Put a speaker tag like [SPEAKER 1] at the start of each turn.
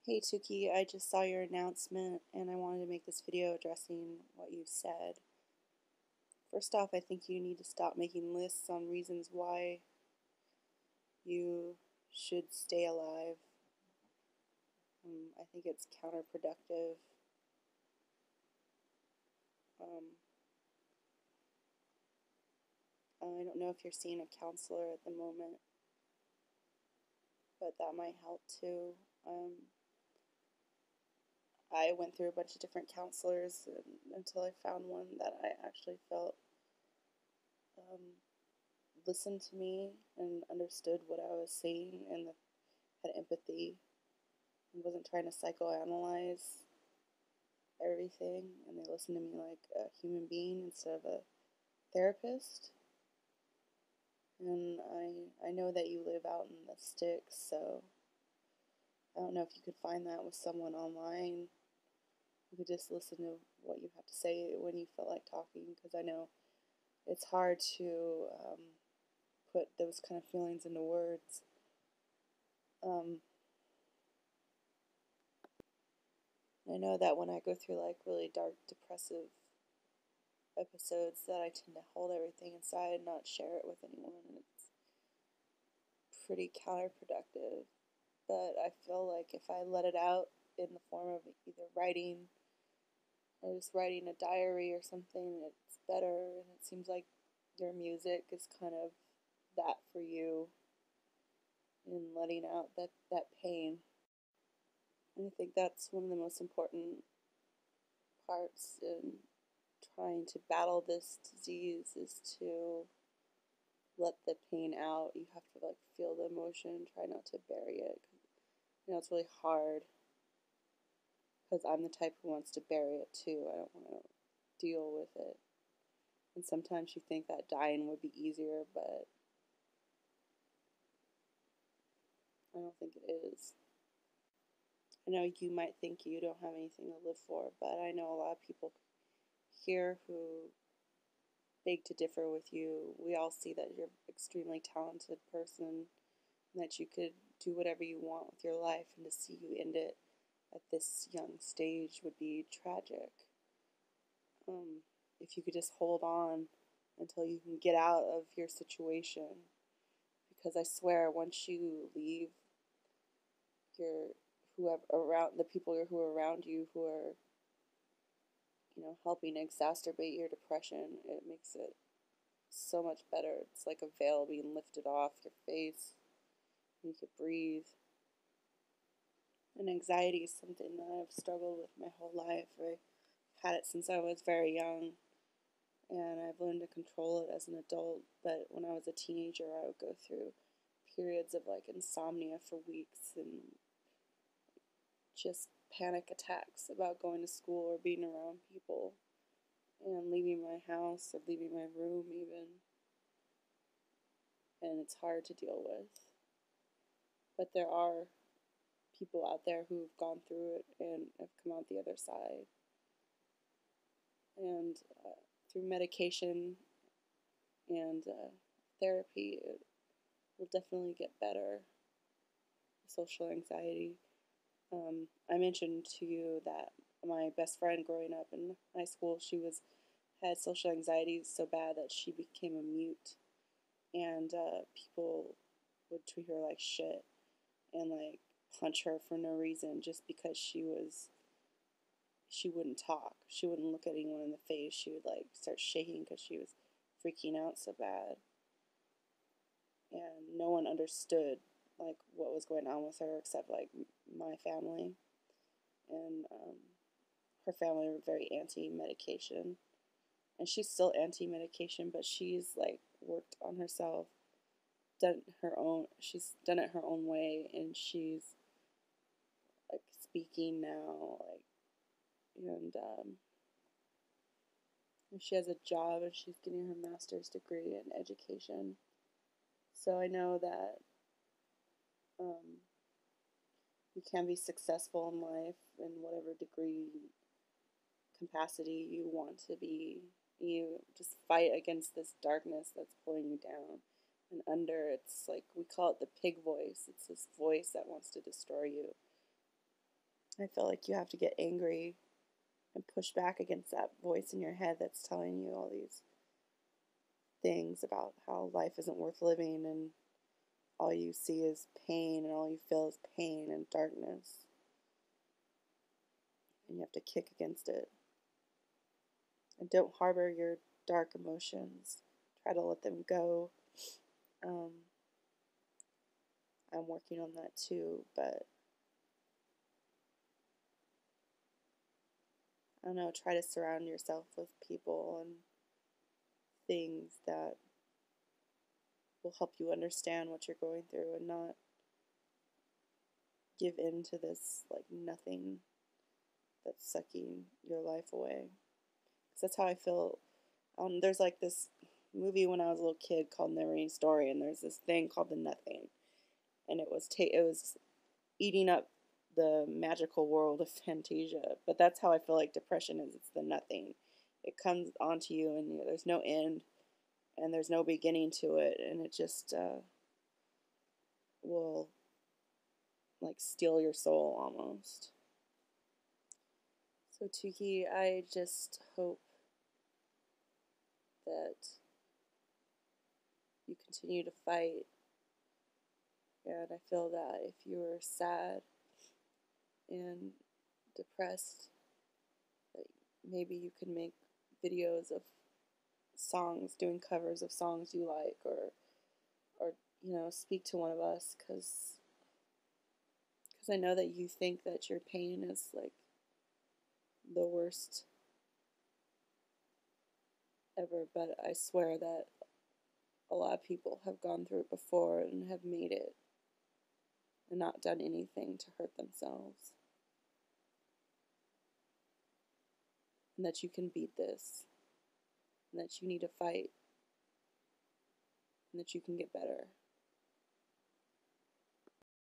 [SPEAKER 1] Hey Tookiguy, I just saw your announcement and I wanted to make this video addressing what you said. First off, I think you need to stop making lists on reasons why you should stay alive. I think it's counterproductive. I don't know if you're seeing a counselor at the moment, but that might help too. I went through a bunch of different counselors until I found one that I actually felt listened to me and understood what I was saying and had empathy and wasn't trying to psychoanalyze everything, and they listened to me like a human being instead of a therapist. And I know that you live out in the sticks, so I don't know if you could find that with someone online who could just listen to what you have to say when you feel like talking, because I know it's hard to put those kind of feelings into words. I know that when I go through like really dark, depressive episodes, that I tend to hold everything inside and not share it with anyone, and it's pretty counterproductive. But I feel like if I let it out in the form of either writing or just writing a diary or something, it's better. And it seems like your music is kind of that for you in letting out that pain. And I think that's one of the most important parts in trying to battle this disease, is to let the pain out. You have to like feel the emotion, try not to bury it. It's really hard because I'm the type who wants to bury it too. I don't want to deal with it. And sometimes you think that dying would be easier, but I don't think it is. I know you might think you don't have anything to live for, but I know a lot of people here who beg to differ with you. We all see that you're an extremely talented person, and that you could do whatever you want with your life, and to see you end it at this young stage would be tragic. If you could just hold on until you can get out of your situation, because I swear once you leave your whoever around the people who are around you, who are helping exacerbate your depression, it makes it so much better. It's like a veil being lifted off your face. You can breathe. And anxiety is something that I've struggled with my whole life. I've had it since I was very young, and I've learned to control it as an adult. But when I was a teenager, I would go through periods of like insomnia for weeks and just panic attacks about going to school or being around people and leaving my house or leaving my room even. And it's hard to deal with. But there are people out there who have gone through it and have come out the other side. And through medication and therapy, it will definitely get better. Social anxiety. I mentioned to you that my best friend growing up in high school, she had social anxiety so bad that she became a mute, and people would treat her like shit and like punch her for no reason just because she wouldn't talk. She wouldn't look at anyone in the face. She would like start shaking because she was freaking out so bad. And no one understood like what was going on with her except like my family. And her family were very anti-medication. And she's still anti-medication, but she's like worked on herself, she's done it her own way, and she's like speaking now, like, and she has a job and she's getting her master's degree in education. So I know that you can be successful in life in whatever degree capacity you want to be. You just fight against this darkness that's pulling you down and under. It's like, we call it the pig voice. It's this voice that wants to destroy you. I feel like you have to get angry and push back against that voice in your head that's telling you all these things about how life isn't worth living, and all you see is pain and all you feel is pain and darkness. And you have to kick against it. And don't harbor your dark emotions. Try to let them go. I'm working on that too, but I don't know, try to surround yourself with people and things that will help you understand what you're going through and not give in to this like nothing that's sucking your life away. Because that's how I feel. There's like this movie when I was a little kid called Never-Ending Story, and there's this thing called the Nothing, and it was eating up the magical world of Fantasia. But that's how I feel like depression is. It's the nothing. It comes onto you, and there's no end, and there's no beginning to it, and it just will like steal your soul almost. So Tookiguy, I just hope that you continue to fight. And I feel that if you're sad and depressed, that maybe you can make videos of songs, doing covers of songs you like, or speak to one of us, because I know that you think that your pain is like the worst ever, but I swear that a lot of people have gone through it before and have made it and not done anything to hurt themselves. And that you can beat this, and that you need to fight, and that you can get better.